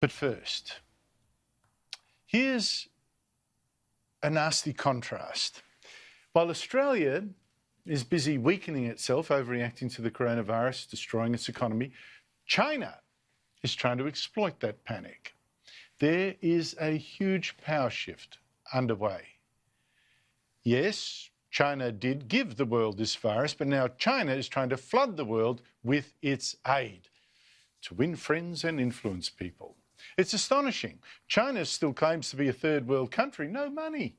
But first, here's a nasty contrast. While Australia is busy weakening itself, overreacting to the coronavirus, destroying its economy, China is trying to exploit that panic. There is a huge power shift underway. Yes, China did give the world this virus, but now China is trying to flood the world with its aid to win friends and influence people. It's astonishing. China still claims to be a third world country. No money.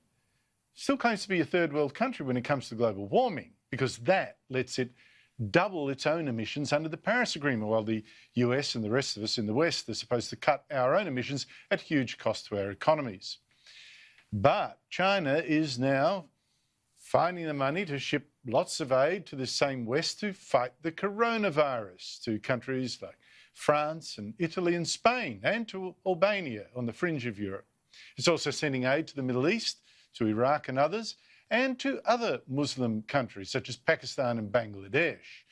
Still claims to be a third world country when it comes to global warming, because that lets it double its own emissions under the Paris Agreement, while the US and the rest of us in the West are supposed to cut our own emissions at huge cost to our economies. But China is now finding the money to ship lots of aid to the same West to fight the coronavirus, to countries like France and Italy and Spain, and to Albania on the fringe of Europe. It's also sending aid to the Middle East, to Iraq and others, and to other Muslim countries such as Pakistan and Bangladesh.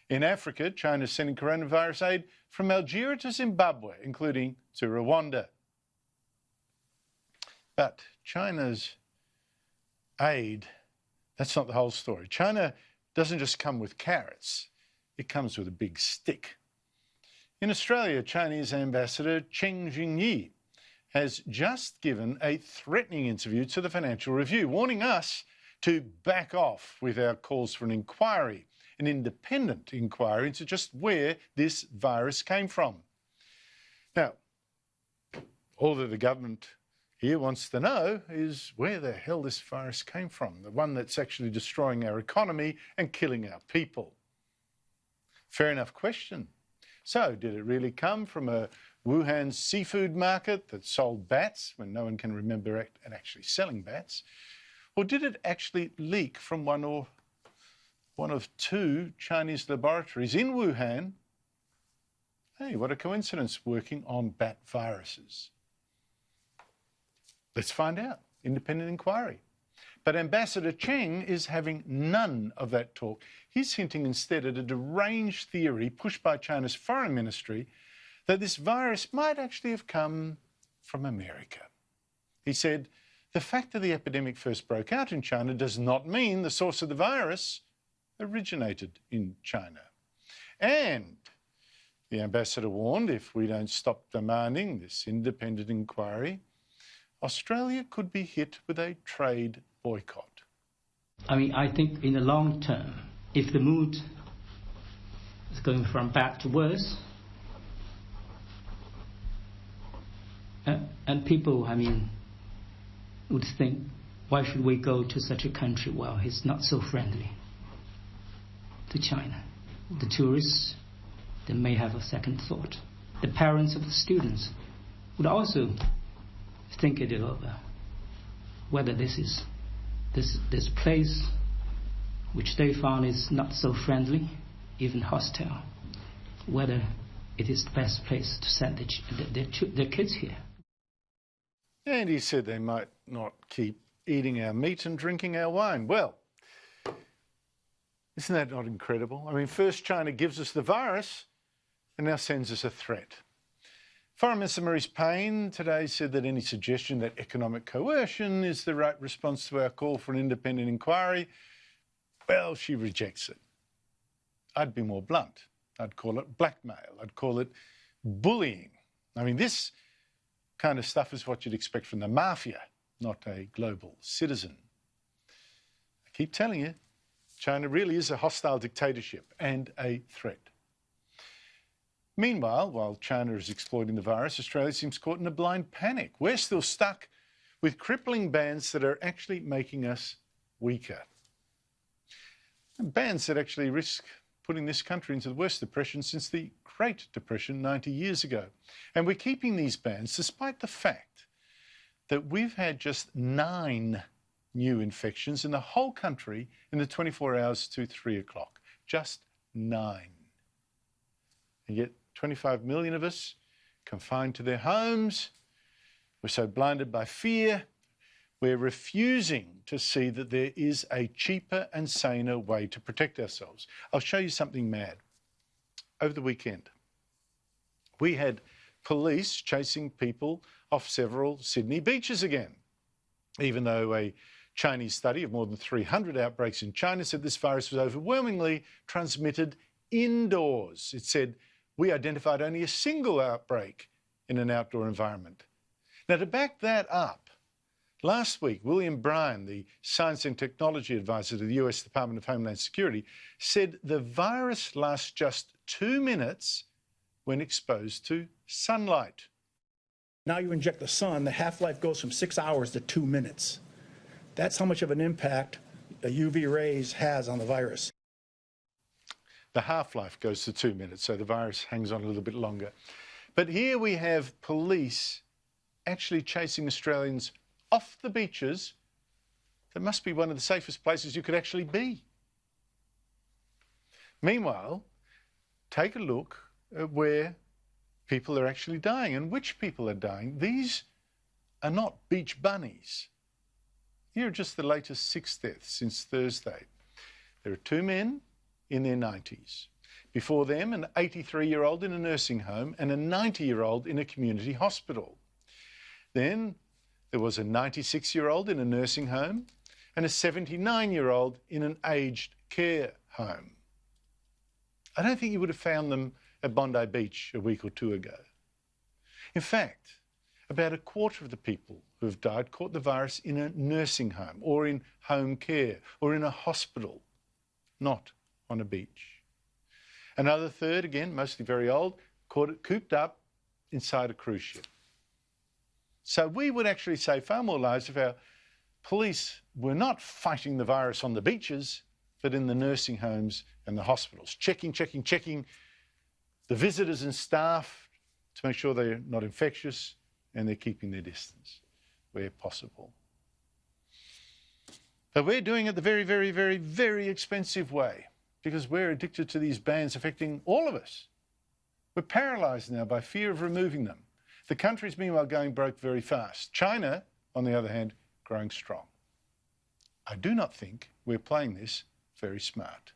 In Africa, China is sending coronavirus aid from Algeria to Zimbabwe, including to Rwanda. But China's aid, that's not the whole story. China doesn't just come with carrots, it comes with a big stick. In Australia, Chinese Ambassador Chen Jingyi has just given a threatening interview to the Financial Review, warning us to back off with our calls for an inquiry, an independent inquiry into just where this virus came from. Now, all that the government here wants to know is where the hell this virus came from, the one that's actually destroying our economy and killing our people. Fair enough question. So, did it really come from a Wuhan seafood market that sold bats when no one can remember actually selling bats? Or did it actually leak from one of two Chinese laboratories in Wuhan? Hey, what a coincidence, working on bat viruses. Let's find out. Independent inquiry. But Ambassador Chen is having none of that talk. He's hinting instead at a deranged theory pushed by China's foreign ministry that this virus might actually have come from America. He said, the fact that the epidemic first broke out in China does not mean the source of the virus originated in China. And the ambassador warned if we don't stop demanding this independent inquiry, Australia could be hit with a trade boycott. I mean, I think in the long term, if the mood is going from bad to worse, and people, I mean, would think, why should we go to such a country? Well, it's not so friendly to China. The tourists, they may have a second thought. The parents of the students would also think it over, whether this place which they found is not so friendly, even hostile, whether it is the best place to send their kids here. And he said they might not keep eating our meat and drinking our wine. Well, isn't that not incredible? I mean, first China gives us the virus and now sends us a threat. Foreign Minister Marise Payne today said that any suggestion that economic coercion is the right response to our call for an independent inquiry, well, she rejects it. I'd be more blunt. I'd call it blackmail. I'd call it bullying. I mean, this kind of stuff is what you'd expect from the mafia, not a global citizen. I keep telling you, China really is a hostile dictatorship and a threat. Meanwhile, while China is exploiting the virus, Australia seems caught in a blind panic. We're still stuck with crippling bans that are actually making us weaker. And bans that actually risk putting this country into the worst depression since the Great Depression 90 years ago. And we're keeping these bans despite the fact that we've had just 9 new infections in the whole country in the 24 hours to 3 o'clock. Just 9. And yet 25 million of us confined to their homes. We're so blinded by fear, we're refusing to see that there is a cheaper and saner way to protect ourselves. I'll show you something mad. Over the weekend, we had police chasing people off several Sydney beaches again, even though a Chinese study of more than 300 outbreaks in China said this virus was overwhelmingly transmitted indoors. It said, we identified only a single outbreak in an outdoor environment. Now, to back that up, last week, William Bryan, the Science and Technology Advisor to the US Department of Homeland Security, said the virus lasts just 2 minutes when exposed to sunlight. Now you inject the sun, the half-life goes from 6 hours to 2 minutes. That's how much of an impact the UV rays has on the virus. The half-life goes to 2 minutes, so the virus hangs on a little bit longer. But here we have police actually chasing Australians off the beaches. That must be one of the safest places you could actually be. Meanwhile, take a look at where people are actually dying and which people are dying. These are not beach bunnies. Here are just the latest 6 deaths since Thursday. There are 2 men in their 90s. Before them, an 83-year-old in a nursing home and a 90-year-old in a community hospital. Then there was a 96-year-old in a nursing home and a 79-year-old in an aged care home. I don't think you would have found them at Bondi Beach a week or 2 ago. In fact, about a quarter of the people who have died caught the virus in a nursing home or in home care or in a hospital, not on a beach. Another third, again, mostly very old, caught it cooped up inside a cruise ship. So we would actually save far more lives if our police were not fighting the virus on the beaches, but in the nursing homes and the hospitals, checking the visitors and staff to make sure they're not infectious and they're keeping their distance where possible. But we're doing it the very, very, very, very expensive way because we're addicted to these bans affecting all of us. We're paralysed now by fear of removing them. The country's meanwhile going broke very fast. China, on the other hand, growing strong. I do not think we're playing this very smart.